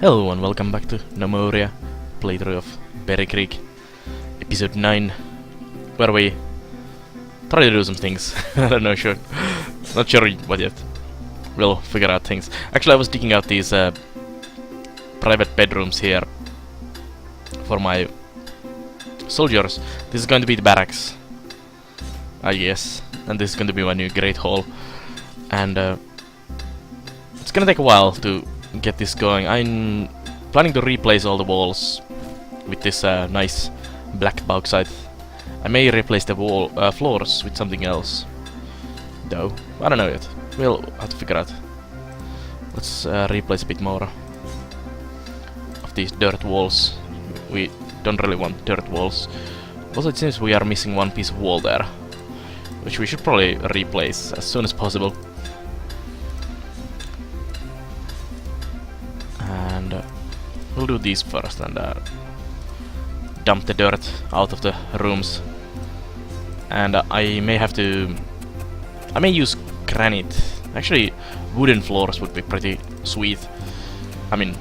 Hello and welcome back to Gnomoria, playthrough of Berrycreek, episode 9, where we try to do some things. I don't know, not sure what yet. We'll figure out things. Actually, I was digging out these private bedrooms here for my soldiers. This is going to be the barracks, I guess, and this is going to be my new Great Hall. And it's gonna take a while to get this going. I'm planning to replace all the walls with this nice black bauxite. I may replace the floors with something else, though. I don't know yet. We'll have to figure out. Let's replace a bit more of these dirt walls. We don't really want dirt walls. Also, it seems we are missing one piece of wall there, which we should probably replace as soon as possible. And we'll do these first and dump the dirt out of the rooms. And I may use granite. Actually, wooden floors would be pretty sweet. I mean,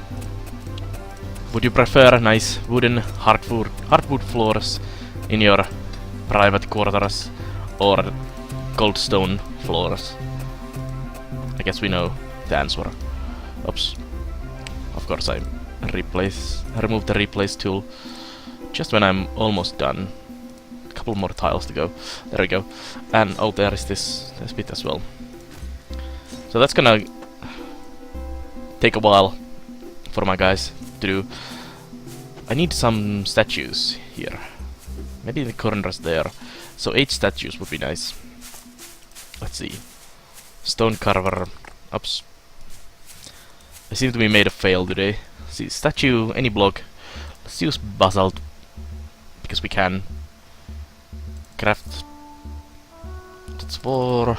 would you prefer nice wooden hardwood floors in your private quarters or cold stone floors? I guess we know the answer. Oops. Of course, I remove the replace tool just when I'm almost done. A couple more tiles to go. There we go. And oh, there is this bit as well. So that's gonna take a while for my guys to do. I need some statues here. Maybe the corners there. So 8 statues would be nice. Let's see. Stone carver. Oops. I seem to be made a fail today. See, statue, any block. Let's use basalt because we can. Craft. That's 4.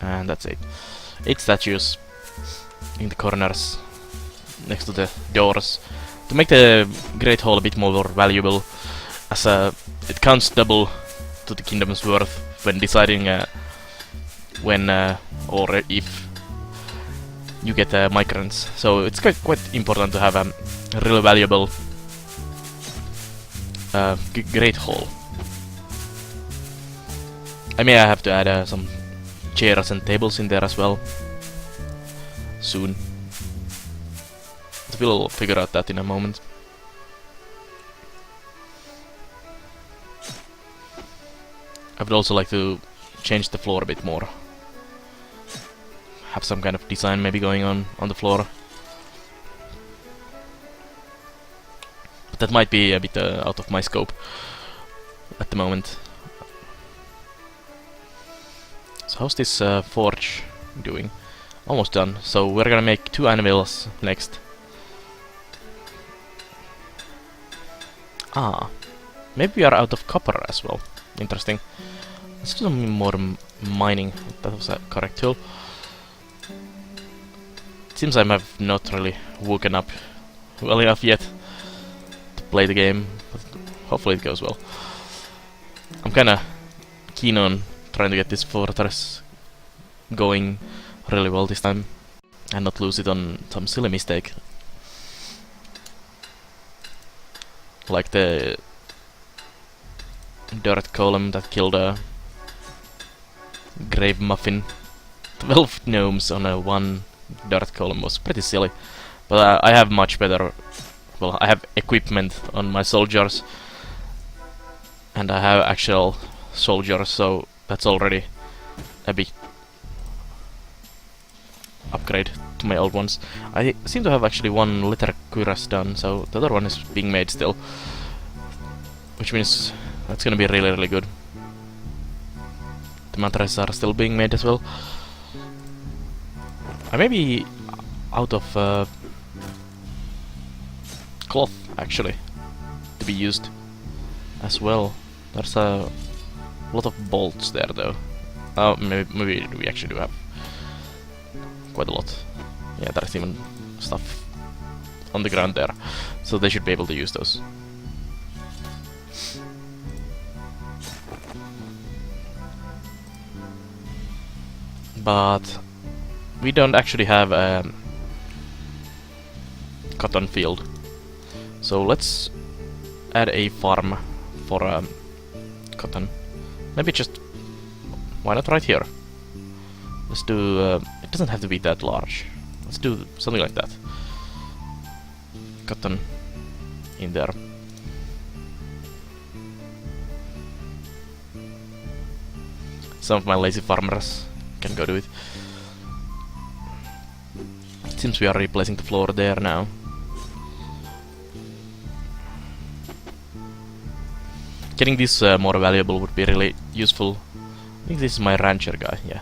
And that's 8. 8 statues in the corners next to the doors to make the Great Hall a bit more valuable, as it counts double to the kingdom's worth when deciding when or if you get migrants. So it's quite important to have a really valuable Great Hall. I may have to add some chairs and tables in there as well soon. But we'll figure out that in a moment. I would also like to change the floor a bit more. Have some kind of design maybe going on the floor. But that might be a bit out of my scope at the moment. So how's this forge doing? Almost done. So we're gonna make 2 anvils next. Ah, maybe we are out of copper as well. Interesting. Let's do some more mining. That was a correct tool. It seems I have not really woken up well enough yet to play the game, but hopefully it goes well. I'm kinda keen on trying to get this fortress going really well this time and not lose it on some silly mistake like the dirt column that killed a grave muffin. 12 gnomes on a 1 dirt column was pretty silly, but I have much better. Well, I have equipment on my soldiers, and I have actual soldiers, so that's already a big upgrade to my old ones. I seem to have actually 1 letter cuirass done, so the other one is being made still, which means that's gonna be really good. The mantras are still being made as well. I may be out of cloth actually to be used as well. There's a lot of bolts there though. Maybe we actually do have quite a lot. Yeah, there's even stuff on the ground there, so they should be able to use those. But we don't actually have cotton field. So let's add a farm for cotton. Maybe just, why not right here? Let's do, it doesn't have to be that large. Let's do something like that. Cotton in there. Some of my lazy farmers can go do it. It seems we are replacing the floor there now. Getting this more valuable would be really useful. I think this is my rancher guy, yeah.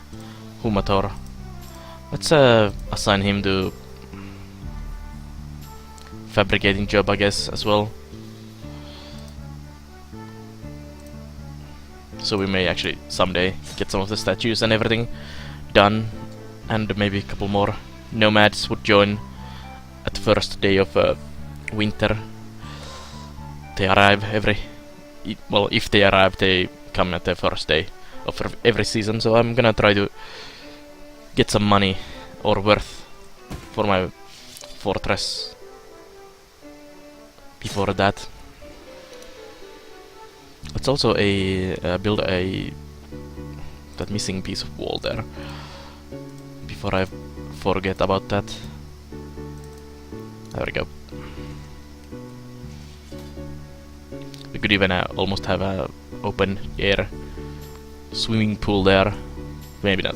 Humator. Let's assign him to fabricating job, I guess, as well. So we may actually someday get some of the statues and everything done, and maybe a couple more nomads would join at the first day of winter. They arrive well, if they arrive, they come at the first day of every season. So I'm gonna try to get some money or worth for my fortress before that. Let's also build that missing piece of wall there before I forget about that. There we go. We could even almost have a open air swimming pool there. Maybe not.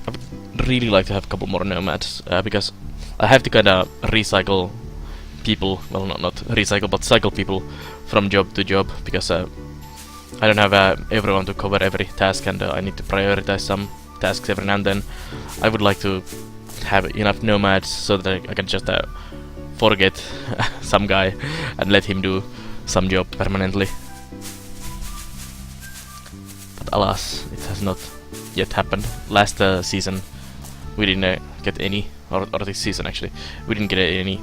I would really like to have a couple more nomads, because I have to kinda recycle people, well not recycle, but cycle people from job to job, because I don't have everyone to cover every task, and I need to prioritize some tasks every now and then. I would like to have enough nomads so that I can just forget some guy and let him do some job permanently. But alas, it has not yet happened. Last season we didn't get any, or this season actually, we didn't get any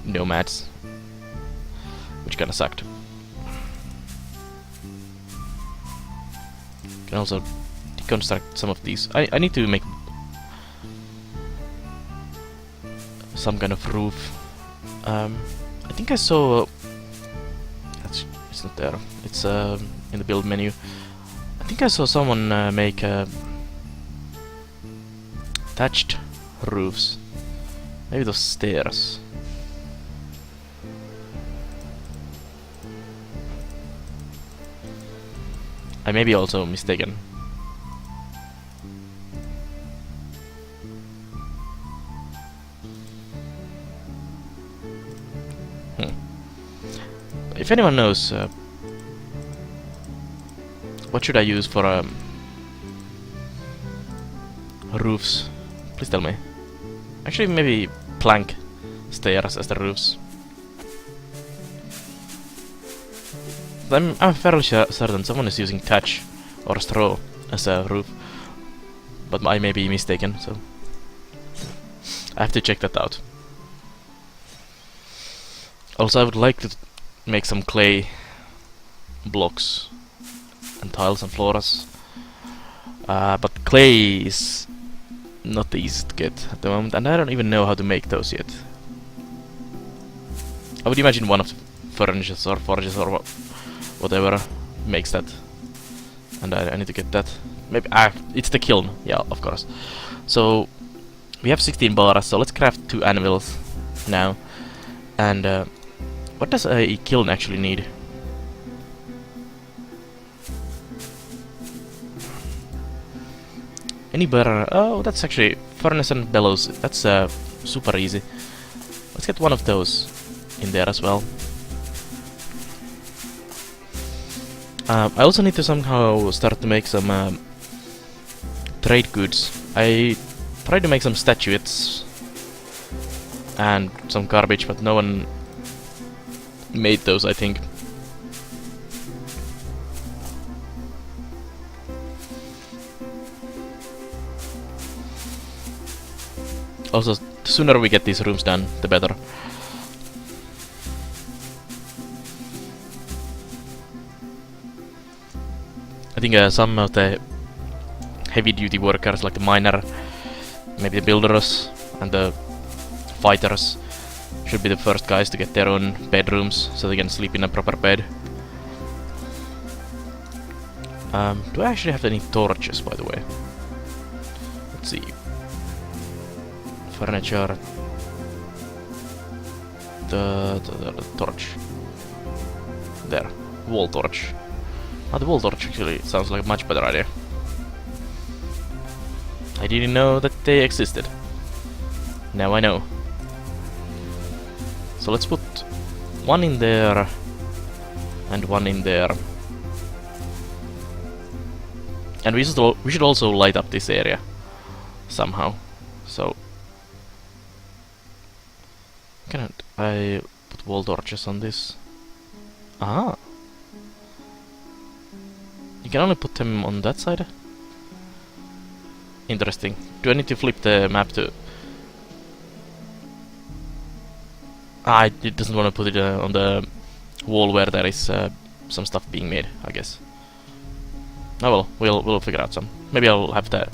nomads, which kinda sucked. Can also deconstruct some of these. I need to make some kind of roof. I think I saw. It's not there. It's in the build menu. I think I saw someone make thatched roofs. Maybe those stairs. I may be also mistaken. If anyone knows, what should I use for roofs? Please tell me. Actually, maybe plank stairs as the roofs. I'm fairly certain someone is using thatch or straw as a roof, but I may be mistaken, so I have to check that out. Also, I would like to make some clay blocks and tiles and floors, but clay is not the easiest to get at the moment, and I don't even know how to make those yet. I would imagine one of the furnaces or forges or whatever makes that, and I need to get that. Maybe it's the kiln, yeah, of course. So we have 16 bars, so let's craft 2 anvils now. And what does a kiln actually need? Any better? Oh, that's actually furnace and bellows. That's super easy. Let's get one of those in there as well. I also need to somehow start to make some trade goods. I tried to make some statuettes and some garbage, but no one made those, I think. Also, the sooner we get these rooms done, the better. I think some of the heavy-duty workers, like the miner, maybe the builders, and the fighters, should be the first guys to get their own bedrooms, so they can sleep in a proper bed. Do I actually have any torches, by the way? Let's see. Furniture. The torch. There. Wall torch. Oh, the wall torch actually sounds like a much better idea. I didn't know that they existed. Now I know. So let's put one in there and one in there. And we should also light up this area somehow. So can I put wall torches on this? Ah. You can only put them on that side? Interesting. Do I need to flip the map to... Ah, it doesn't want to put it on the wall where there is some stuff being made, I guess. Oh well, we'll figure out some. Maybe I'll have the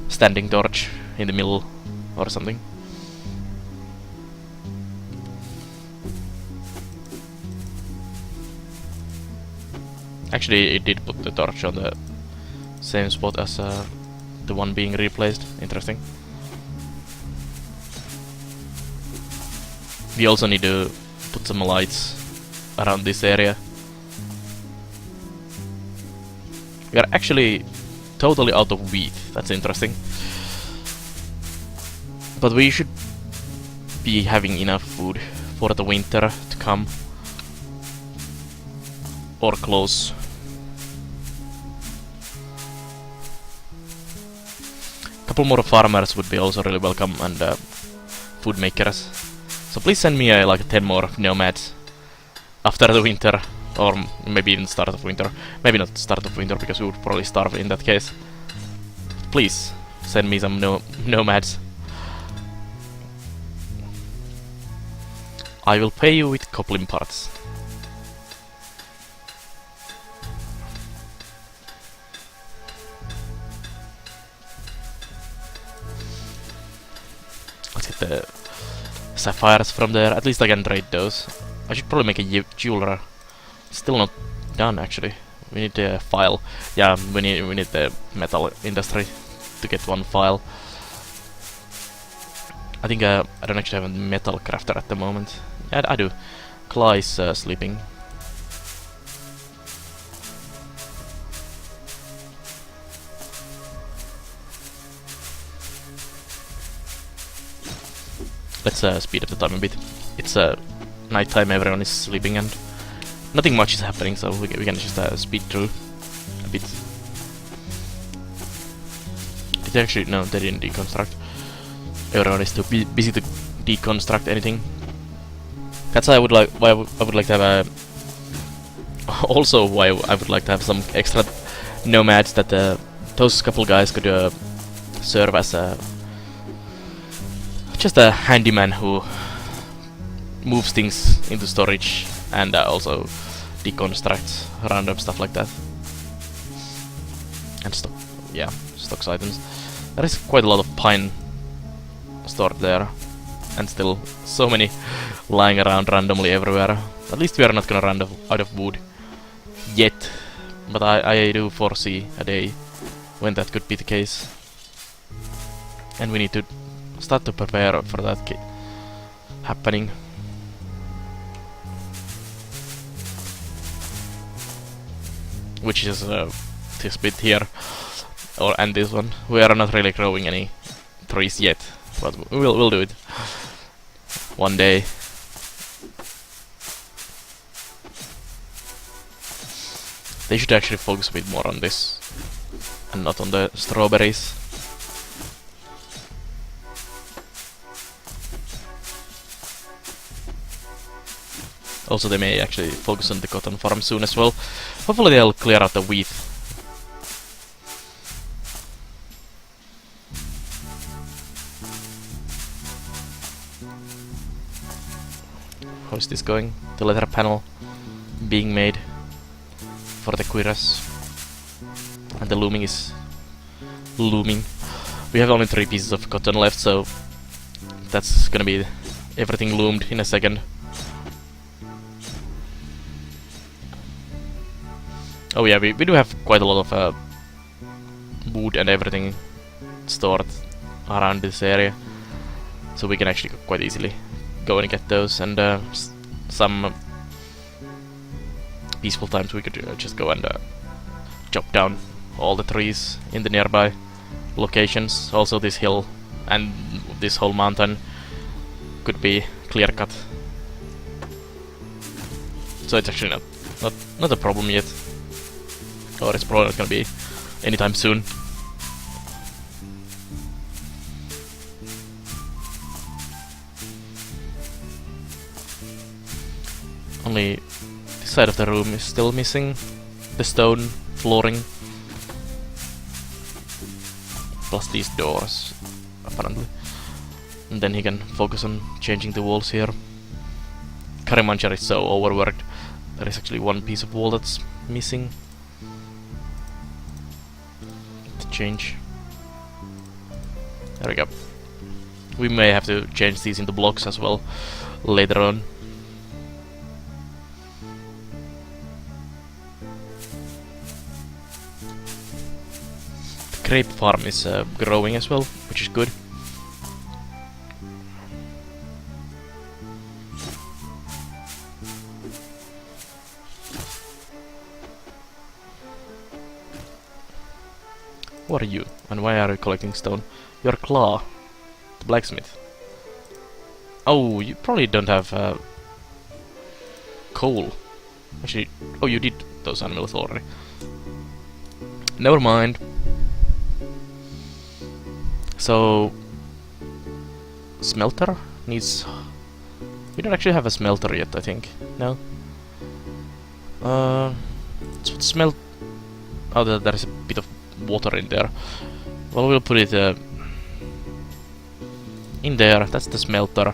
standing torch in the middle or something. Actually, it did put the torch on the same spot as the one being replaced. Interesting. We also need to put some lights around this area. We are actually totally out of wheat. That's interesting. But we should be having enough food for the winter to come. Or close. Couple more farmers would be also really welcome, and food makers. So please send me like 10 more nomads after the winter, or maybe even start of winter. Maybe not start of winter, because we would probably starve in that case. Please send me some nomads. I will pay you with goblin parts. Let's get the sapphires from there. At least I can trade those. I should probably make a jeweler. Still not done, actually. We need a file. Yeah, we need the metal industry to get one file. I think I don't actually have a metal crafter at the moment. Yeah, I do. Claw is sleeping. Let's speed up the time a bit. It's night time, everyone is sleeping, and nothing much is happening, so we can just speed through a bit. Did they actually? No, they didn't deconstruct. Everyone is too busy to deconstruct anything. That's why I would like to have a. Also, why I would like to have some extra nomads that those couple guys could serve as just a handyman who moves things into storage and also deconstructs random stuff like that. And stocks items. There is quite a lot of pine stored there, and still so many lying around randomly everywhere. At least we are not gonna run out of wood yet, but I do foresee a day when that could be the case, and we need to start to prepare for that happening. Which is this bit here, and this one. We are not really growing any trees yet, but we'll do it one day. They should actually focus a bit more on this and not on the strawberries. Also, they may actually focus on the cotton farm soon as well. Hopefully they'll clear out the wheat. How is this going? The leather panel being made for the cuirass. And the looming is looming. We have only 3 pieces of cotton left, so that's gonna be everything loomed in a second. Oh yeah, we do have quite a lot of wood and everything stored around this area, so we can actually quite easily go and get those. And some peaceful times we could just go and chop down all the trees in the nearby locations. Also this hill and this whole mountain could be clear cut, so it's actually not a problem yet, or it's probably not gonna be anytime soon. Only this side of the room is still missing the stone flooring, plus these doors, apparently. And then he can focus on changing the walls here. Karimanchar is so overworked. There is actually 1 piece of wall that's missing to change. There we go. We may have to change these into blocks as well later on. The grape farm is growing as well, which is good. Who are you, and why are you collecting stone? You're Claw, the blacksmith. Oh, you probably don't have coal. Actually, oh, you did those animals already. Never mind. So, smelter needs... We don't actually have a smelter yet, I think. No? So smelt... Oh, there is a bit of water in there. Well, we'll put it in there. That's the smelter.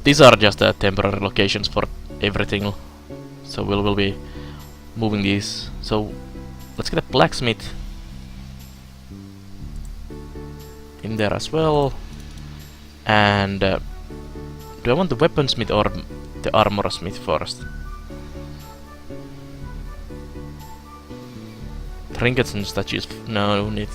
These are just temporary locations for everything, so we'll be moving these. So let's get a blacksmith in there as well. And do I want the weaponsmith or the armorsmith first? Trinkets and statues. No need.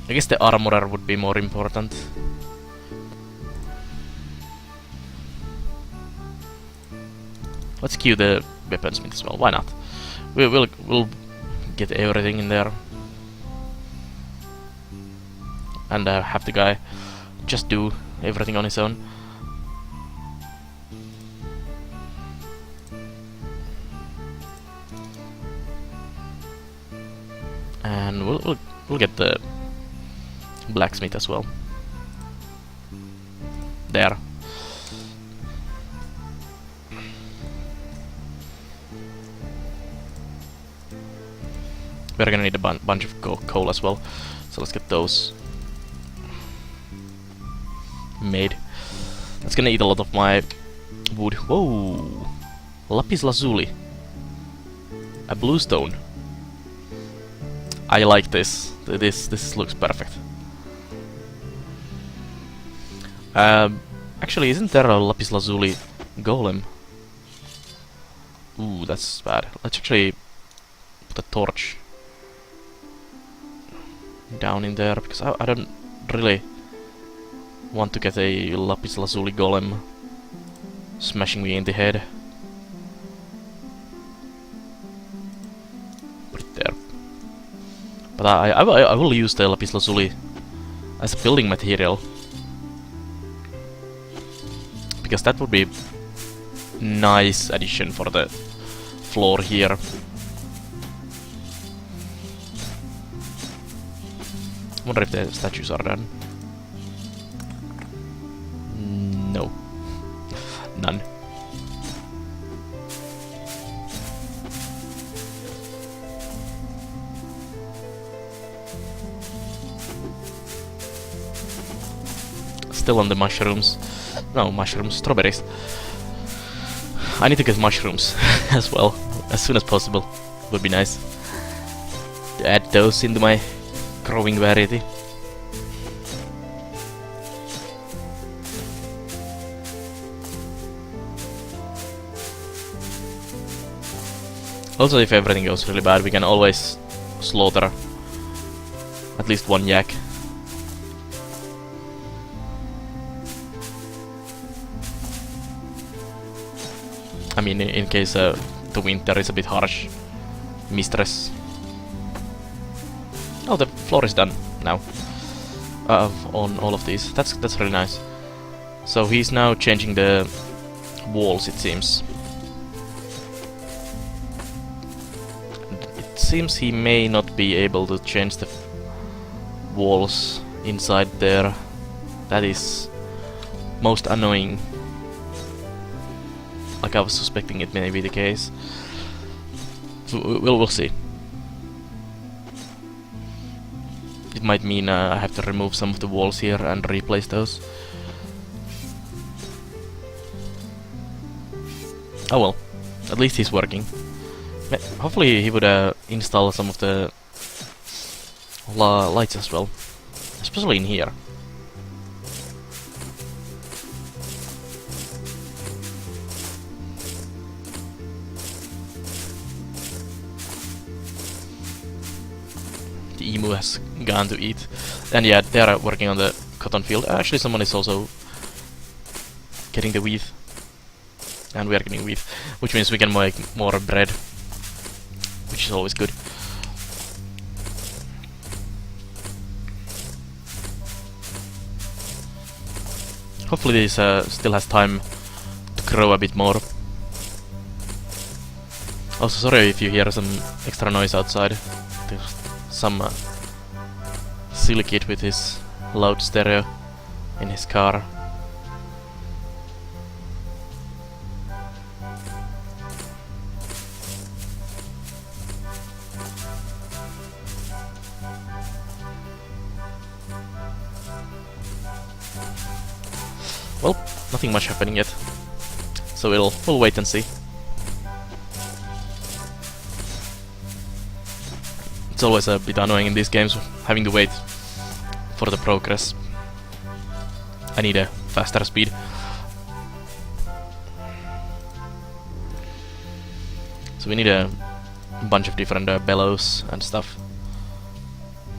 I guess the armorer would be more important. Let's queue the weaponsmith as well. Why not? We'll get everything in there, and have the guy just do everything on his own. And we'll get the blacksmith as well. There. We're gonna need a bunch of coal as well, so let's get those made. That's gonna eat a lot of my wood. Whoa! Lapis lazuli. A blue stone. I like this. This looks perfect. Actually, isn't there a lapis lazuli golem? Ooh, that's bad. Let's actually put a torch down in there, because I don't really want to get a lapis lazuli golem smashing me in the head. Put it there. But I will use the lapis lazuli as a building material, because that would be nice addition for the floor here. I wonder if the statues are done. No. None. still on the mushrooms. No, mushrooms, strawberries. I need to get mushrooms as well, as soon as possible. Would be nice to add those into my growing variety. Also, if everything goes really bad, we can always slaughter at least one yak. I mean, in case the winter is a bit harsh. Mistress. Oh, the floor is done now. On all of these. That's really nice. So he's now changing the walls, it seems. It seems he may not be able to change the walls inside there. That is most annoying. Like I was suspecting it may be the case. So we'll see. It might mean I have to remove some of the walls here and replace those. Oh well, at least he's working. Hopefully he would install some of the lights as well, especially in here. The emu has gone to eat. And yeah, they are working on the cotton field. Actually, someone is also getting the wheat. And we are getting wheat, which means we can make more bread, which is always good. Hopefully this still has time to grow a bit more. Also, sorry if you hear some extra noise outside. There's some silly kid with his loud stereo in his car. Well, nothing much happening yet, so we'll wait and see. It's always a bit annoying in these games, having to wait for the progress. I need a faster speed. So we need a bunch of different bellows and stuff.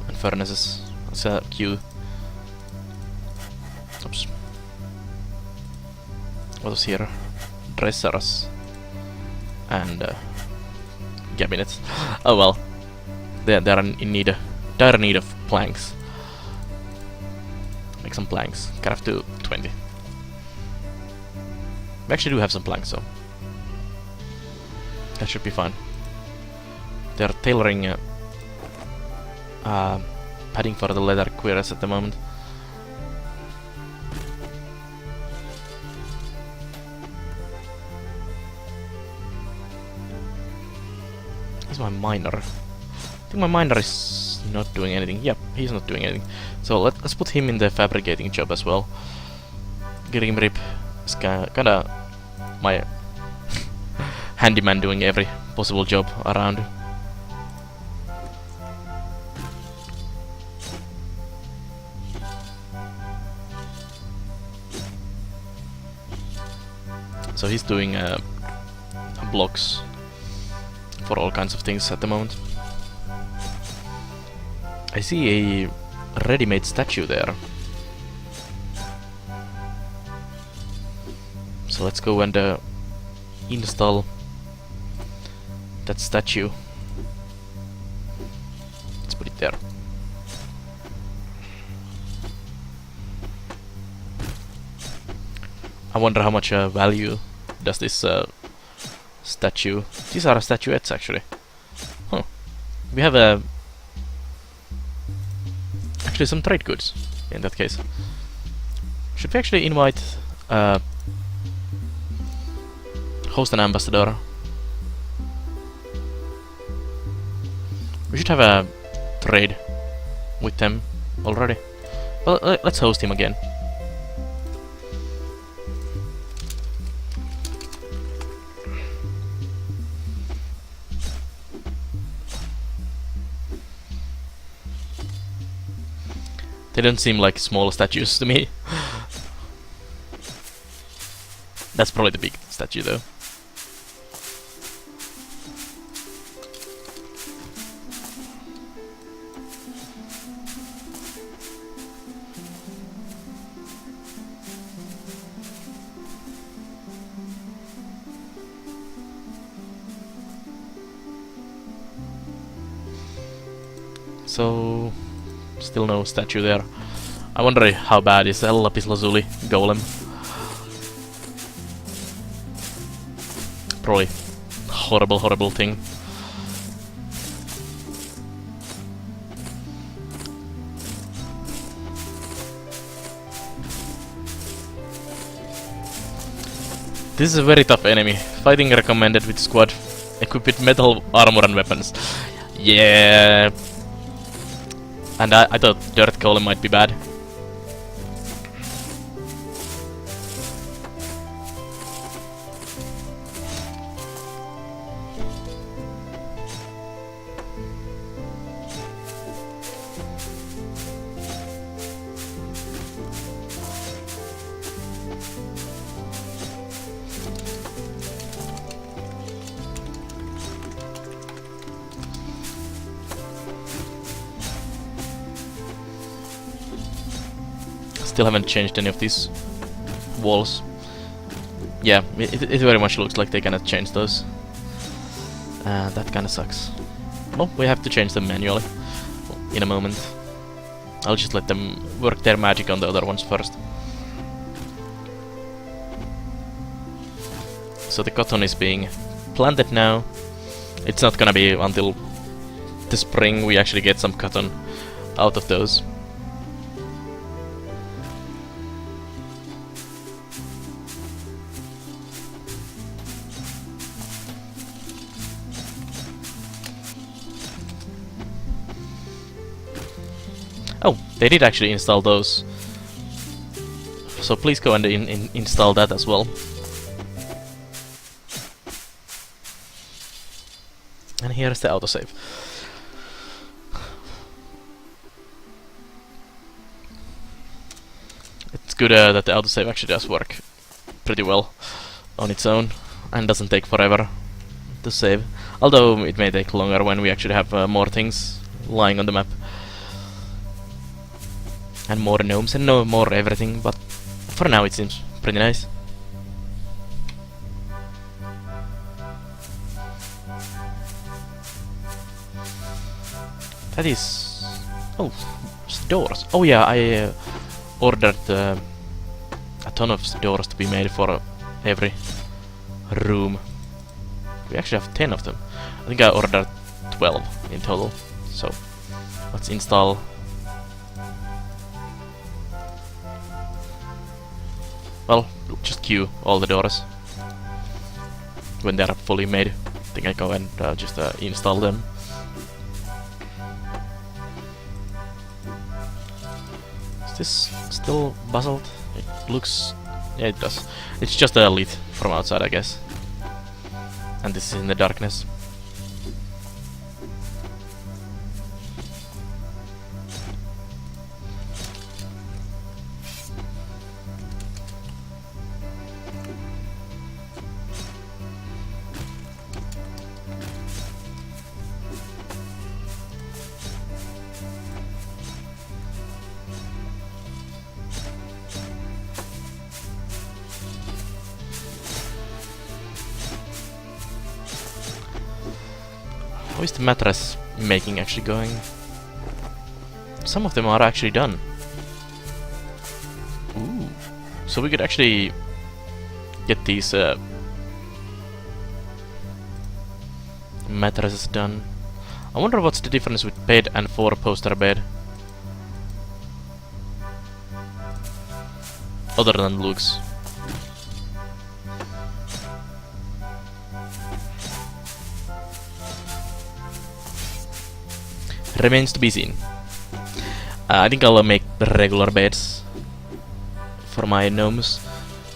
And furnaces. It's a queue. Oops. What was here? Dressers. And cabinets. Oh well. They are in dire need of planks. Make some planks. Craft to 20. We actually do have some planks, so that should be fine. They are tailoring padding for the leather quills at the moment. He's my miner. I think my miner is not doing anything. Yep, he's not doing anything. So let's put him in the fabricating job as well. Grim Rip is kinda my handyman doing every possible job around. So he's doing blocks for all kinds of things at the moment. I see a ready-made statue there. So let's go and install that statue. Let's put it there. I wonder how much value does this statue... These are statuettes actually. Huh. We have actually some trade goods in that case. Should we actually invite host an ambassador? We should have a trade with them already. Well, let's host him again. They don't seem like small statues to me. That's probably the big statue though. So, still no statue there. I wonder how bad is El Lapis Lazuli Golem. Probably horrible, horrible thing. This is a very tough enemy. Fighting recommended with squad. Equipped with metal armor and weapons. Yeah. And I thought Dirt Golem might be bad. Still haven't changed any of these walls. Yeah, it very much looks like they cannot change those. That kinda sucks. Well, we have to change them manually in a moment. I'll just let them work their magic on the other ones first. So the cotton is being planted now. It's not gonna be until the spring we actually get some cotton out of those. Oh, they did actually install those. So please go and install that as well. And here's the autosave. It's good that the autosave actually does work pretty well on its own and doesn't take forever to save. Although it may take longer when we actually have more things lying on the map. And more gnomes and no more everything, but for now it seems pretty nice. That is... oh, doors. Oh yeah, I ordered a ton of doors to be made for every room. We actually have 10 of them. I think I ordered 12 in total. So, let's install... well, just queue all the doors when they are fully made. I think I go and just install them. Is this still basalt? It looks... yeah, it does. It's just lit from outside, I guess. And this is in the darkness. How is the mattress making actually going? Some of them are actually done. Ooh. So we could actually get these mattresses done. I wonder what's the difference with bed and 4-poster bed. Other than looks. Remains to be seen. I think I'll make the regular beds for my gnomes,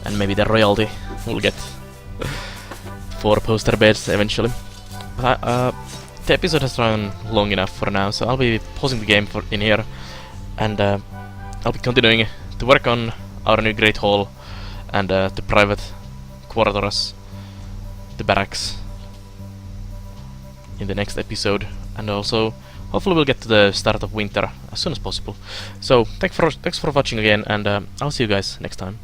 and maybe the royalty will get 4-poster beds eventually. But the episode has run long enough for now, so I'll be pausing the game in here, and I'll be continuing to work on our new Great Hall and the private quarters, the barracks, in the next episode, and also hopefully we'll get to the start of winter as soon as possible. So thanks for watching again, and I'll see you guys next time.